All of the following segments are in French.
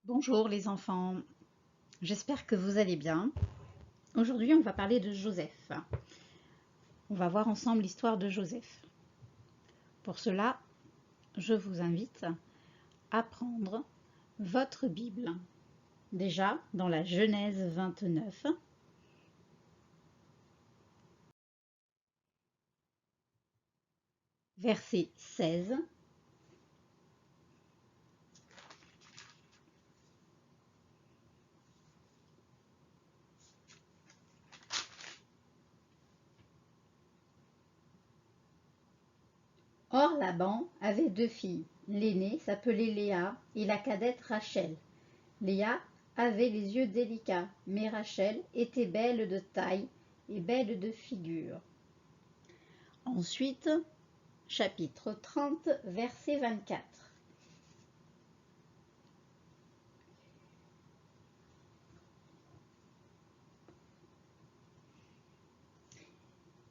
Bonjour les enfants, j'espère que vous allez bien. Aujourd'hui on va parler de Joseph. On va voir ensemble l'histoire de Joseph. Pour cela, je vous invite à prendre votre Bible. Déjà dans la Genèse 29, verset 16. Or Laban avait 2 filles. L'aînée s'appelait Léa et la cadette Rachel. Léa avait les yeux délicats, mais Rachel était belle de taille et belle de figure. Ensuite, chapitre 30, verset 24.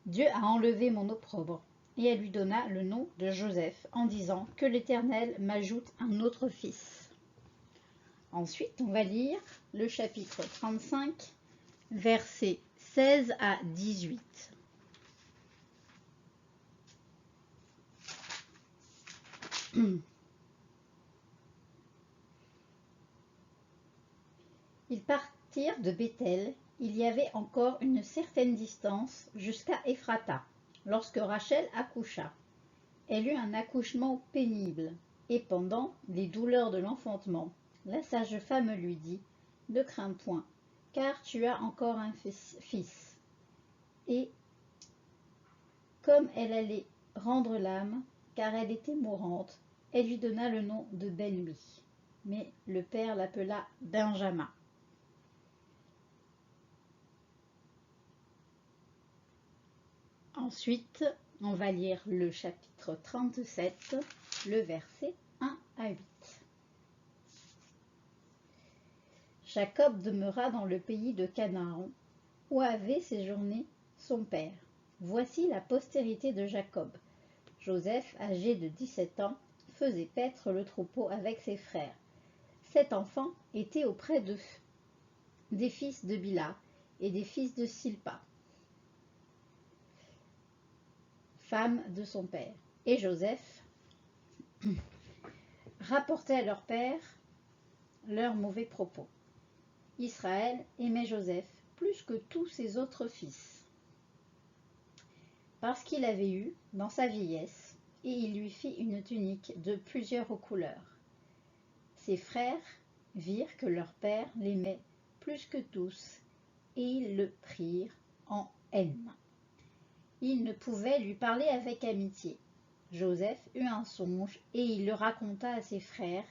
Dieu a enlevé mon opprobre, et elle lui donna le nom de Joseph, en disant que l'Éternel m'ajoute un autre fils. Ensuite, on va lire le chapitre 35, versets 16 à 18. Ils partirent de Béthel. Il y avait encore une certaine distance jusqu'à Ephrata, lorsque Rachel accoucha. Elle eut un accouchement pénible, et pendant les douleurs de l'enfantement, la sage-femme lui dit « Ne crains point, car tu as encore un fils. » Et comme elle allait rendre l'âme, car elle était mourante, elle lui donna le nom de Ben-Lui. Mais le père l'appela Benjamin. Ensuite, on va lire le chapitre 37, le verset 1 à 8. Jacob demeura dans le pays de Canaan, où avait séjourné son père. Voici la postérité de Jacob. Joseph, âgé de 17 ans, faisait paître le troupeau avec ses frères. 7 enfants étaient auprès d'eux, des fils de Bila et des fils de Silpa, femme de son père. Et Joseph rapportait à leur père leurs mauvais propos. Israël aimait Joseph plus que tous ses autres fils, parce qu'il avait eu, dans sa vieillesse, et il lui fit une tunique de plusieurs couleurs. Ses frères virent que leur père l'aimait plus que tous, et ils le prirent en haine. Ils ne pouvaient lui parler avec amitié. Joseph eut un songe, et il le raconta à ses frères,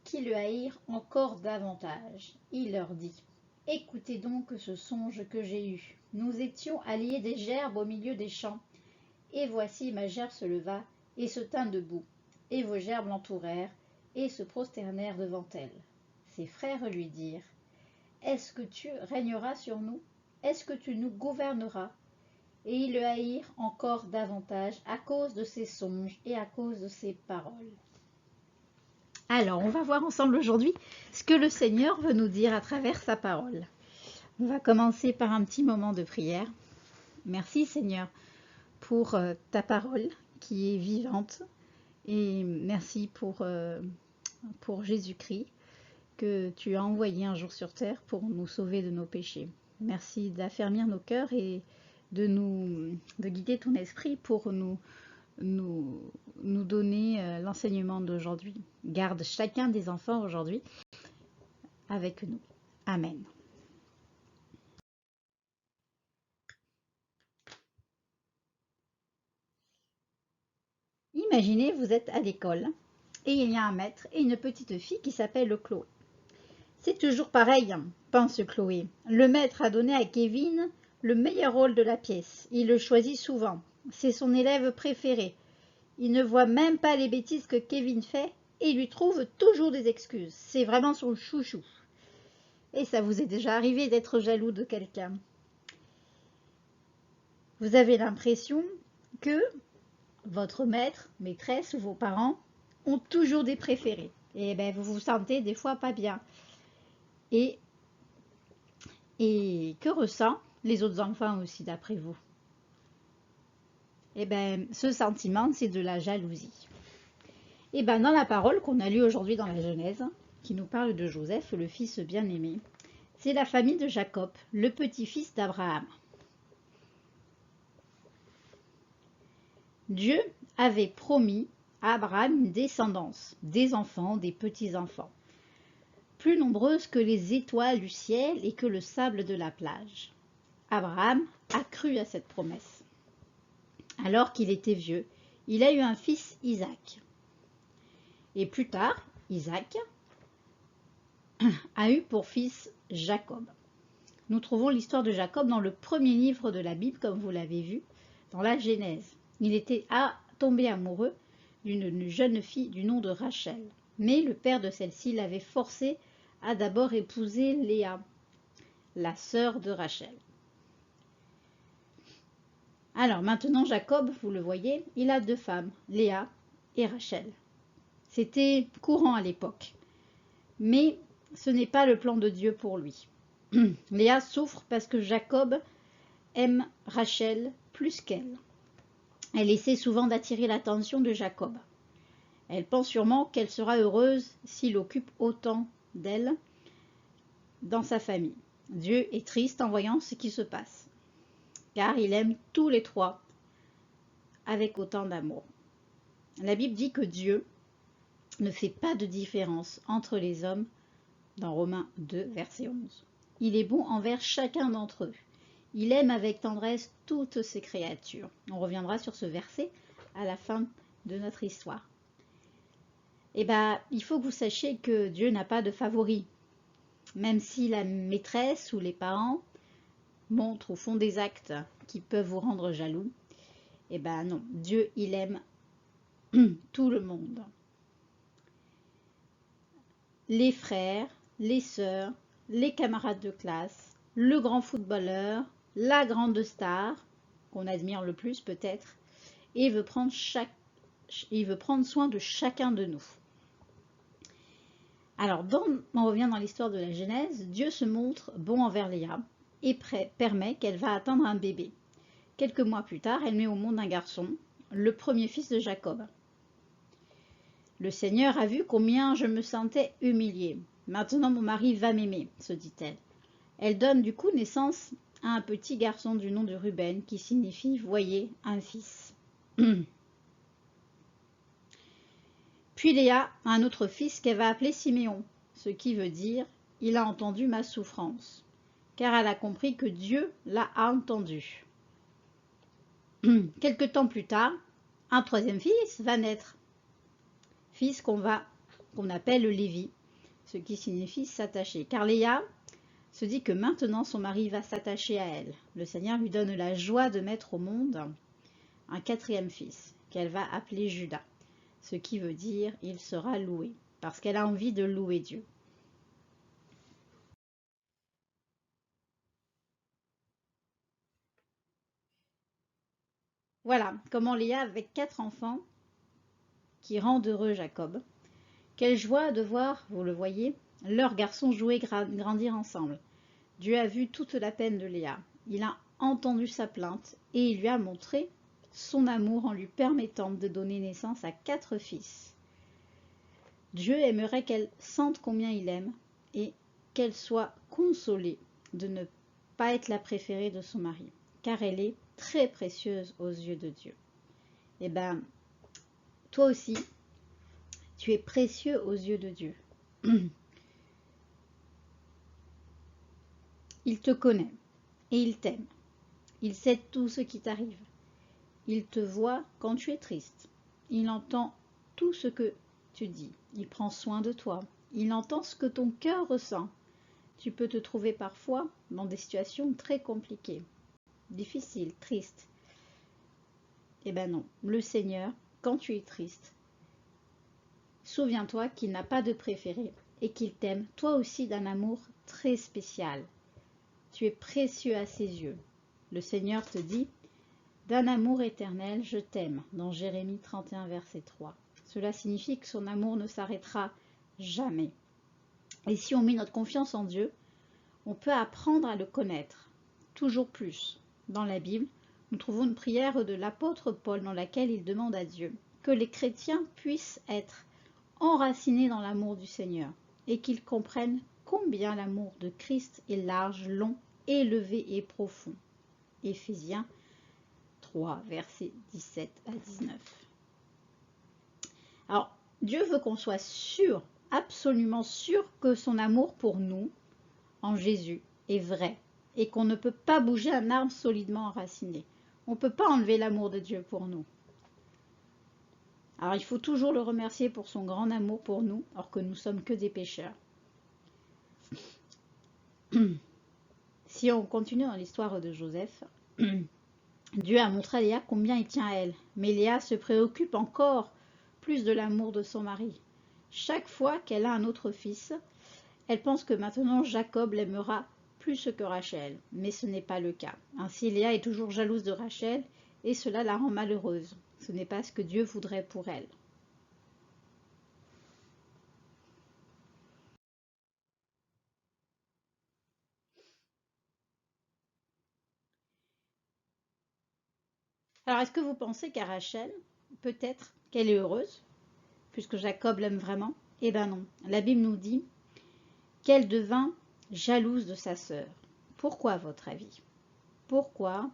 qui le haïrent encore davantage. Il leur dit « Écoutez donc ce songe que j'ai eu. Nous étions à lier des gerbes au milieu des champs, et voici ma gerbe se leva et se tint debout, et vos gerbes l'entourèrent et se prosternèrent devant elle. » Ses frères lui dirent « Est-ce que tu régneras sur nous? Est-ce que tu nous gouverneras ?» Et ils le haïrent encore davantage à cause de ses songes et à cause de ses paroles. Alors, on va voir ensemble aujourd'hui ce que le Seigneur veut nous dire à travers sa parole. On va commencer par un petit moment de prière. Merci Seigneur pour ta parole qui est vivante, et merci pour Jésus-Christ que tu as envoyé un jour sur terre pour nous sauver de nos péchés. Merci d'affermir nos cœurs et de guider ton esprit pour nous donner l'enseignement d'aujourd'hui. Garde chacun des enfants aujourd'hui avec nous. Amen. Imaginez, vous êtes à l'école et il y a un maître et une petite fille qui s'appelle Chloé. C'est toujours pareil, pense Chloé. Le maître a donné à Kevin le meilleur rôle de la pièce. Il le choisit souvent. C'est son élève préféré. Il ne voit même pas les bêtises que Kevin fait et il lui trouve toujours des excuses. C'est vraiment son chouchou. Et ça vous est déjà arrivé d'être jaloux de quelqu'un? Vous avez l'impression que votre maître, maîtresse ou vos parents ont toujours des préférés. et ben, vous vous sentez des fois pas bien. Et, et que ressent les autres enfants aussi d'après vous? Et ben, ce sentiment, c'est de la jalousie. Et ben, dans la parole qu'on a lue aujourd'hui dans la Genèse, qui nous parle de Joseph, le fils bien-aimé, c'est la famille de Jacob, le petit-fils d'Abraham. Dieu avait promis à Abraham une descendance, des enfants, des petits-enfants, plus nombreuses que les étoiles du ciel et que le sable de la plage. Abraham a cru à cette promesse. Alors qu'il était vieux, il a eu un fils, Isaac. Et plus tard, Isaac a eu pour fils Jacob. Nous trouvons l'histoire de Jacob dans le premier livre de la Bible, comme vous l'avez vu, dans la Genèse. Il était tombé amoureux d'une jeune fille du nom de Rachel. Mais le père de celle-ci l'avait forcé à d'abord épouser Léa, la sœur de Rachel. Alors maintenant Jacob, vous le voyez, il a deux femmes, Léa et Rachel. C'était courant à l'époque. Mais ce n'est pas le plan de Dieu pour lui. Léa souffre parce que Jacob aime Rachel plus qu'elle. Elle essaie souvent d'attirer l'attention de Jacob. Elle pense sûrement qu'elle sera heureuse s'il occupe autant d'elle dans sa famille. Dieu est triste en voyant ce qui se passe, car il aime tous les trois avec autant d'amour. La Bible dit que Dieu ne fait pas de différence entre les hommes dans Romains 2, verset 11. Il est bon envers chacun d'entre eux. Il aime avec tendresse toutes ses créatures. On reviendra sur ce verset à la fin de notre histoire. Eh bien, il faut que vous sachiez que Dieu n'a pas de favoris. Même si la maîtresse ou les parents montrent ou font des actes qui peuvent vous rendre jaloux, eh bien non, Dieu, il aime tout le monde. Les frères, les sœurs, les camarades de classe, le grand footballeur, la grande star, qu'on admire le plus peut-être, et il veut prendre soin de chacun de nous. Alors, on revient dans l'histoire de la Genèse, Dieu se montre bon envers Léa et permet qu'elle va attendre un bébé. Quelques mois plus tard, elle met au monde un garçon, le premier fils de Jacob. Le Seigneur a vu combien je me sentais humiliée. Maintenant mon mari va m'aimer, se dit-elle. Elle donne du coup naissance à un petit garçon du nom de Ruben, qui signifie « voyez, un fils ». Puis Léa a un autre fils qu'elle va appeler Siméon, ce qui veut dire « il a entendu ma souffrance », car elle a compris que Dieu l'a entendu. Quelque temps plus tard, un troisième fils va naître, fils qu'on appelle Lévi, ce qui signifie s'attacher, car Léa se dit que maintenant son mari va s'attacher à elle. Le Seigneur lui donne la joie de mettre au monde un quatrième fils, qu'elle va appeler Judas, ce qui veut dire « il sera loué », parce qu'elle a envie de louer Dieu. Voilà comment Léa, avec 4 enfants, qui rendent heureux Jacob. Quelle joie de voir, vous le voyez, leurs garçons jouer, grandir ensemble. Dieu a vu toute la peine de Léa. Il a entendu sa plainte et il lui a montré son amour en lui permettant de donner naissance à 4 fils. Dieu aimerait qu'elle sente combien il aime et qu'elle soit consolée de ne pas être la préférée de son mari, car elle est très précieuse aux yeux de Dieu. Eh bien, toi aussi, tu es précieux aux yeux de Dieu. Il te connaît et il t'aime. Il sait tout ce qui t'arrive. Il te voit quand tu es triste. Il entend tout ce que tu dis. Il prend soin de toi. Il entend ce que ton cœur ressent. Tu peux te trouver parfois dans des situations très compliquées, difficiles, tristes. Eh bien non, le Seigneur, quand tu es triste, souviens-toi qu'il n'a pas de préféré et qu'il t'aime toi aussi d'un amour très spécial. Tu es précieux à ses yeux. Le Seigneur te dit « D'un amour éternel, je t'aime » dans Jérémie 31, verset 3. Cela signifie que son amour ne s'arrêtera jamais. Et si on met notre confiance en Dieu, on peut apprendre à le connaître, toujours plus. Dans la Bible, nous trouvons une prière de l'apôtre Paul dans laquelle il demande à Dieu que les chrétiens puissent être enracinés dans l'amour du Seigneur et qu'ils comprennent combien l'amour de Christ est large, long, élevé et profond. Éphésiens 3, versets 17 à 19. Alors, Dieu veut qu'on soit sûr, absolument sûr que son amour pour nous, en Jésus, est vrai et qu'on ne peut pas bouger un arbre solidement enraciné. On ne peut pas enlever l'amour de Dieu pour nous. Alors, il faut toujours le remercier pour son grand amour pour nous, alors que nous sommes que des pécheurs. Si on continue dans l'histoire de Joseph, Dieu a montré à Léa combien il tient à elle. Mais Léa se préoccupe encore plus de l'amour de son mari. Chaque fois qu'elle a un autre fils, elle pense que maintenant Jacob l'aimera plus que Rachel. Mais ce n'est pas le cas. Ainsi, Léa est toujours jalouse de Rachel et cela la rend malheureuse. Ce n'est pas ce que Dieu voudrait pour elle. Alors, est-ce que vous pensez qu'à Rachel, peut-être qu'elle est heureuse, puisque Jacob l'aime vraiment? Eh bien non. La Bible nous dit qu'elle devint jalouse de sa sœur. Pourquoi, à votre avis? Pourquoi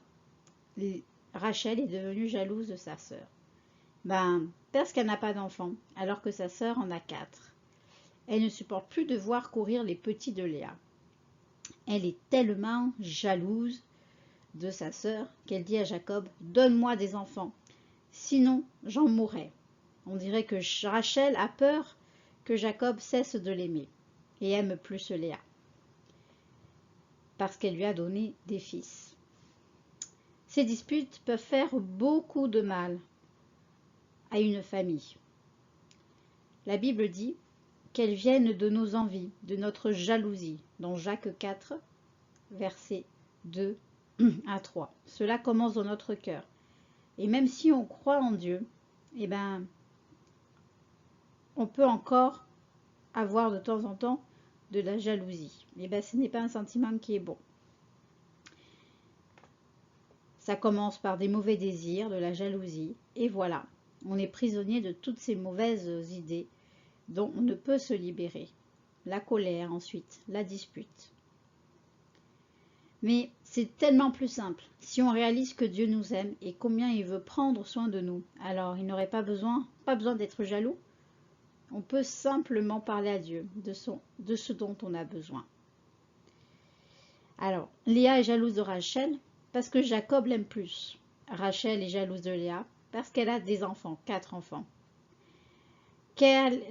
Rachel est devenue jalouse de sa sœur? Ben, parce qu'elle n'a pas d'enfant, alors que sa sœur en a 4. Elle ne supporte plus de voir courir les petits de Léa. Elle est tellement jalouse de sa sœur qu'elle dit à Jacob, « Donne-moi des enfants, sinon j'en mourrai. » On dirait que Rachel a peur que Jacob cesse de l'aimer et aime plus Léa, parce qu'elle lui a donné des fils. Ces disputes peuvent faire beaucoup de mal à une famille. La Bible dit qu'elles viennent de nos envies, de notre jalousie, dans Jacques 4, versets 2 à 3. Cela commence dans notre cœur. Et même si on croit en Dieu, eh ben, on peut encore avoir de temps en temps de la jalousie. Eh ben, ce n'est pas un sentiment qui est bon. Ça commence par des mauvais désirs, de la jalousie, et voilà, on est prisonnier de toutes ces mauvaises idées dont on ne peut se libérer. La colère ensuite, la dispute. Mais c'est tellement plus simple. Si on réalise que Dieu nous aime et combien il veut prendre soin de nous, alors il n'aurait pas besoin d'être jaloux. On peut simplement parler à Dieu de ce dont on a besoin. Alors, Léa est jalouse de Rachel parce que Jacob l'aime plus. Rachel est jalouse de Léa parce qu'elle a des enfants, 4 enfants.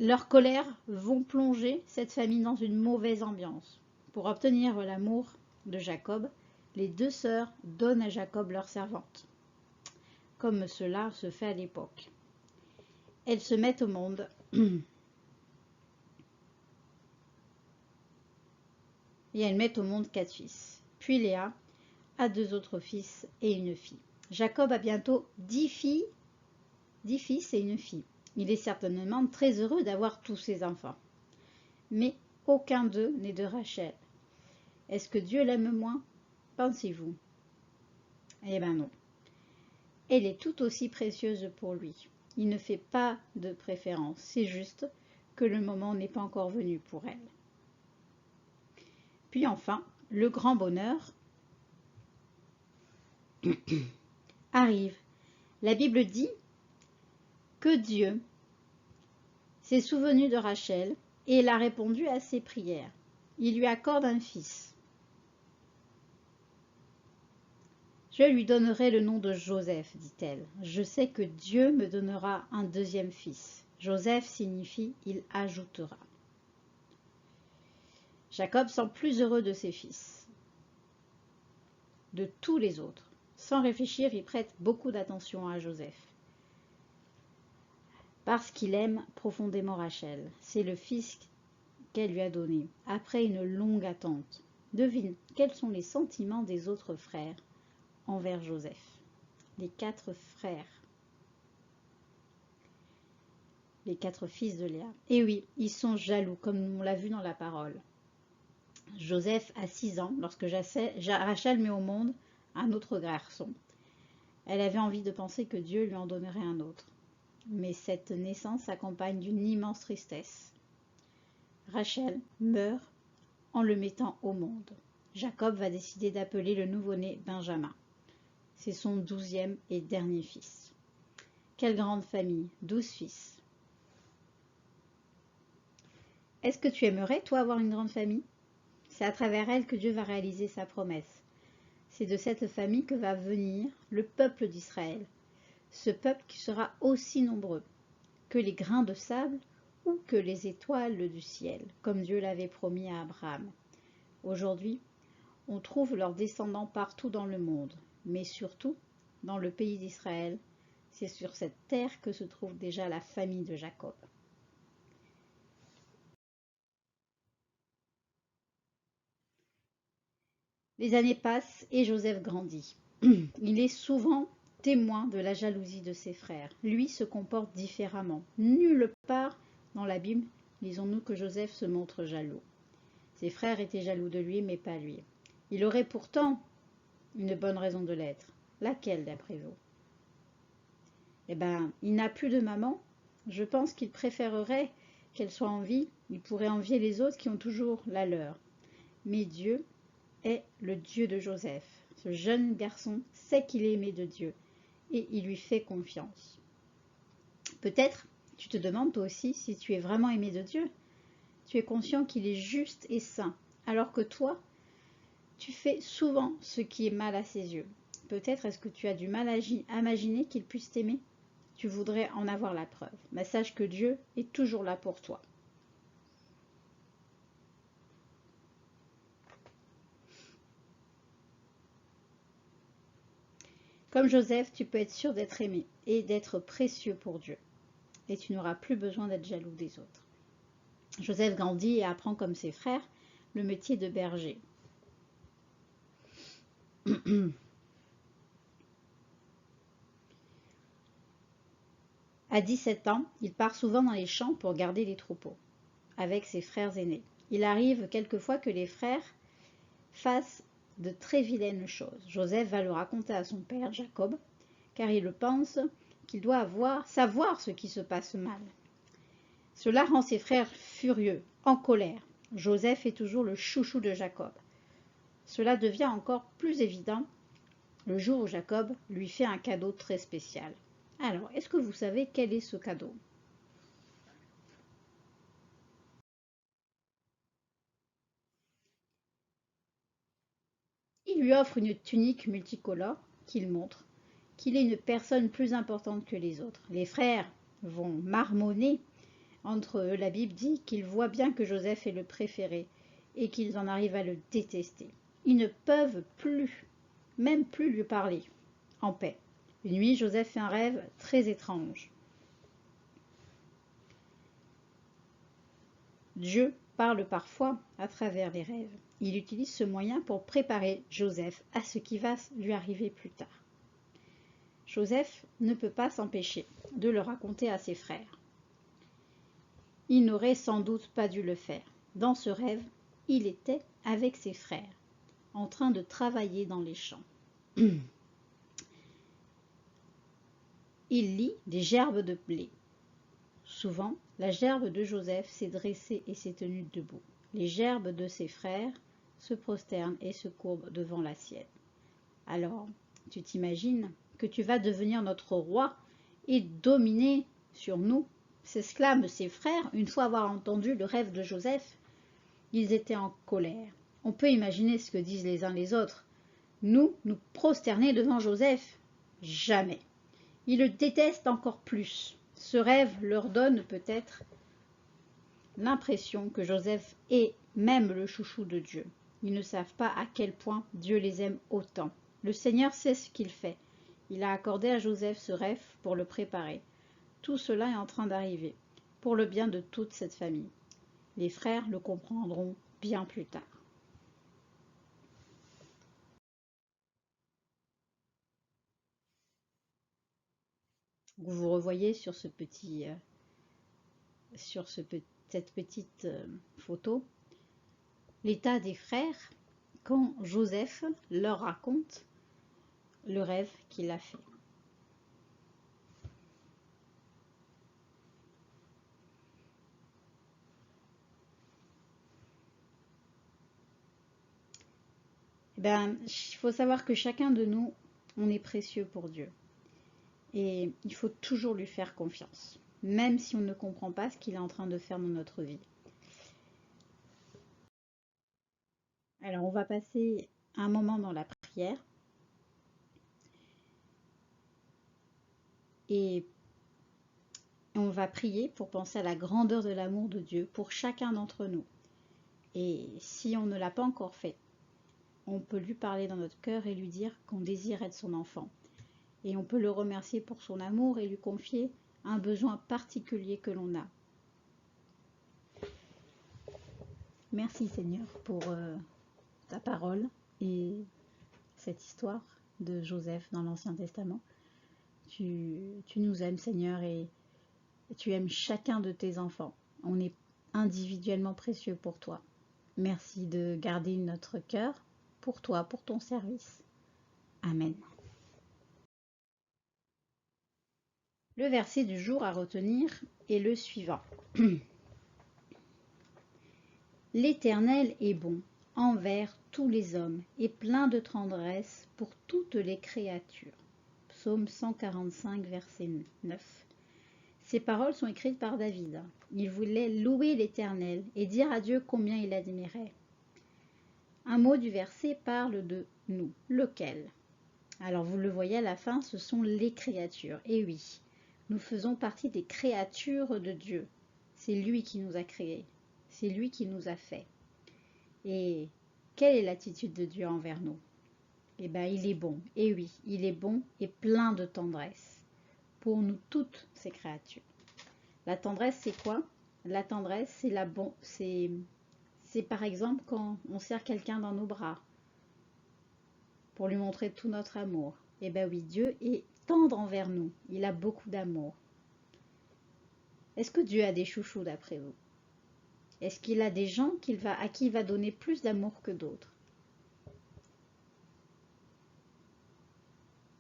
Leur colère vont plonger cette famille dans une mauvaise ambiance. Pour obtenir l'amour de Jacob, les 2 sœurs donnent à Jacob leur servante, comme cela se fait à l'époque. Elles se mettent au monde et elles mettent au monde 4 fils. Puis Léa a 2 autres fils et une fille. Jacob a bientôt 10 fils et une fille. Il est certainement très heureux d'avoir tous ces enfants. Mais aucun d'eux n'est de Rachel. Est-ce que Dieu l'aime moins? Pensez-vous? Eh bien non. Elle est tout aussi précieuse pour lui. Il ne fait pas de préférence. C'est juste que le moment n'est pas encore venu pour elle. Puis enfin, le grand bonheur arrive. La Bible dit que Dieu s'est souvenu de Rachel et il a répondu à ses prières. Il lui accorde un fils. Je lui donnerai le nom de Joseph, dit-elle. Je sais que Dieu me donnera un 2e fils. Joseph signifie « il ajoutera ». Jacob semble plus heureux de ses fils, de tous les autres. Sans réfléchir, il prête beaucoup d'attention à Joseph. Parce qu'il aime profondément Rachel. C'est le fils qu'elle lui a donné, après une longue attente. Devine, quels sont les sentiments des autres frères envers Joseph? Les 4 frères. les 4 fils de Léa. Et oui, ils sont jaloux, comme on l'a vu dans la parole. Joseph a 6 ans lorsque Rachel met au monde un autre garçon. Elle avait envie de penser que Dieu lui en donnerait un autre. Mais cette naissance s'accompagne d'une immense tristesse. Rachel meurt en le mettant au monde. Jacob va décider d'appeler le nouveau-né Benjamin. C'est son 12e et dernier fils. Quelle grande famille, 12 fils. Est-ce que tu aimerais, toi, avoir une grande famille? C'est à travers elle que Dieu va réaliser sa promesse. C'est de cette famille que va venir le peuple d'Israël. Ce peuple qui sera aussi nombreux que les grains de sable ou que les étoiles du ciel, comme Dieu l'avait promis à Abraham. Aujourd'hui, on trouve leurs descendants partout dans le monde, mais surtout dans le pays d'Israël. C'est sur cette terre que se trouve déjà la famille de Jacob. Les années passent et Joseph grandit. Il est souvent témoin de la jalousie de ses frères. Lui se comporte différemment. Nulle part dans la Bible, lisons-nous que Joseph se montre jaloux. Ses frères étaient jaloux de lui, mais pas lui. Il aurait pourtant une bonne raison de l'être. Laquelle, d'après vous? Eh bien, il n'a plus de maman. Je pense qu'il préférerait qu'elle soit en vie. Il pourrait envier les autres qui ont toujours la leur. Mais Dieu est le Dieu de Joseph. Ce jeune garçon sait qu'il est aimé de Dieu et il lui fait confiance. Peut-être, tu te demandes toi aussi si tu es vraiment aimé de Dieu. Tu es conscient qu'il est juste et saint, alors que toi, tu fais souvent ce qui est mal à ses yeux. Peut-être est-ce que tu as du mal à imaginer qu'il puisse t'aimer? Tu voudrais en avoir la preuve. Mais sache que Dieu est toujours là pour toi. Comme Joseph, tu peux être sûr d'être aimé et d'être précieux pour Dieu. Et tu n'auras plus besoin d'être jaloux des autres. Joseph grandit et apprend comme ses frères le métier de berger. À 17 ans, il part souvent dans les champs pour garder les troupeaux, avec ses frères aînés. Il arrive quelquefois que les frères fassent de très vilaines choses. Joseph va le raconter à son père, Jacob, car il pense qu'il doit savoir ce qui se passe mal. Cela rend ses frères furieux, en colère. Joseph est toujours le chouchou de Jacob. Cela devient encore plus évident le jour où Jacob lui fait un cadeau très spécial. Alors, est-ce que vous savez quel est ce cadeau? Il lui offre une tunique multicolore qu'il montre qu'il est une personne plus importante que les autres. Les frères vont marmonner entre eux. La Bible dit qu'ils voient bien que Joseph est le préféré et qu'ils en arrivent à le détester. Ils ne peuvent plus, même plus lui parler en paix. Une nuit, Joseph fait un rêve très étrange. Dieu parle parfois à travers les rêves. Il utilise ce moyen pour préparer Joseph à ce qui va lui arriver plus tard. Joseph ne peut pas s'empêcher de le raconter à ses frères. Il n'aurait sans doute pas dû le faire. Dans ce rêve, il était avec ses frères, en train de travailler dans les champs. Il lit des gerbes de blé. Souvent, la gerbe de Joseph s'est dressée et s'est tenue debout. Les gerbes de ses frères se prosternent et se courbent devant la sienne. Alors, tu t'imagines que tu vas devenir notre roi et dominer sur nous, s'exclament ses frères, une fois avoir entendu le rêve de Joseph. Ils étaient en colère. On peut imaginer ce que disent les uns les autres. Nous prosterner devant Joseph? Jamais. Ils le détestent encore plus. Ce rêve leur donne peut-être l'impression que Joseph est même le chouchou de Dieu. Ils ne savent pas à quel point Dieu les aime autant. Le Seigneur sait ce qu'il fait. Il a accordé à Joseph ce rêve pour le préparer. Tout cela est en train d'arriver, pour le bien de toute cette famille. Les frères le comprendront bien plus tard. Vous vous revoyez sur ce petit sur cette petite photo l'état des frères quand Joseph leur raconte le rêve qu'il a fait. Il faut savoir que chacun de nous, on est précieux pour Dieu. Et il faut toujours lui faire confiance, même si on ne comprend pas ce qu'il est en train de faire dans notre vie. Alors, on va passer un moment dans la prière. Et on va prier pour penser à la grandeur de l'amour de Dieu pour chacun d'entre nous. Et si on ne l'a pas encore fait, on peut lui parler dans notre cœur et lui dire qu'on désire être son enfant. Et on peut le remercier pour son amour et lui confier un besoin particulier que l'on a. Merci Seigneur pour ta parole et cette histoire de Joseph dans l'Ancien Testament. Tu nous aimes Seigneur et tu aimes chacun de tes enfants. On est individuellement précieux pour toi. Merci de garder notre cœur pour toi, pour ton service. Amen. Le verset du jour à retenir est le suivant. L'Éternel est bon envers tous les hommes et plein de tendresse pour toutes les créatures. Psaume 145, verset 9. Ces paroles sont écrites par David. Il voulait louer l'Éternel et dire à Dieu combien il l'admirait. Un mot du verset parle de nous. Lequel? Alors vous le voyez à la fin, ce sont les créatures. Et oui, nous faisons partie des créatures de Dieu. C'est lui qui nous a créés. C'est lui qui nous a fait. Et quelle est l'attitude de Dieu envers nous? Eh bien, il est bon. Et oui, il est bon et plein de tendresse pour nous toutes ces créatures. La tendresse, c'est quoi? La tendresse, c'est par exemple quand on serre quelqu'un dans nos bras pour lui montrer tout notre amour. Eh bien oui, Dieu est tendre envers nous. Il a beaucoup d'amour. Est-ce que Dieu a des chouchous d'après vous? Est-ce qu'il a des gens à qui il va donner plus d'amour que d'autres?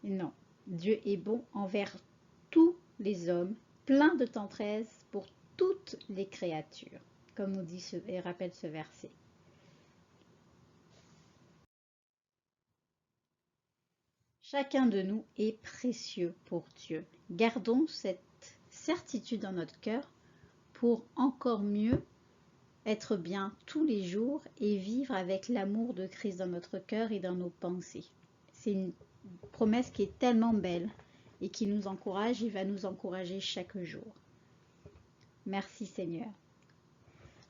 Non. Dieu est bon envers tous les hommes, plein de tendresse pour toutes les créatures, comme nous dit et rappelle ce verset. Chacun de nous est précieux pour Dieu. Gardons cette certitude dans notre cœur pour encore mieux être bien tous les jours et vivre avec l'amour de Christ dans notre cœur et dans nos pensées. C'est une promesse qui est tellement belle et qui nous encourage et va nous encourager chaque jour. Merci Seigneur.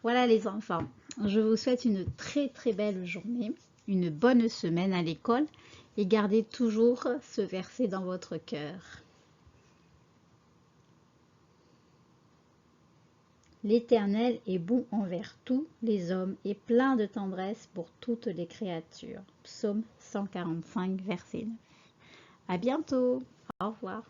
Voilà les enfants, je vous souhaite une très très belle journée, une bonne semaine à l'école et gardez toujours ce verset dans votre cœur. L'Éternel est bon envers tous les hommes et plein de tendresse pour toutes les créatures. Psaume 145, verset 9. À bientôt. Au revoir.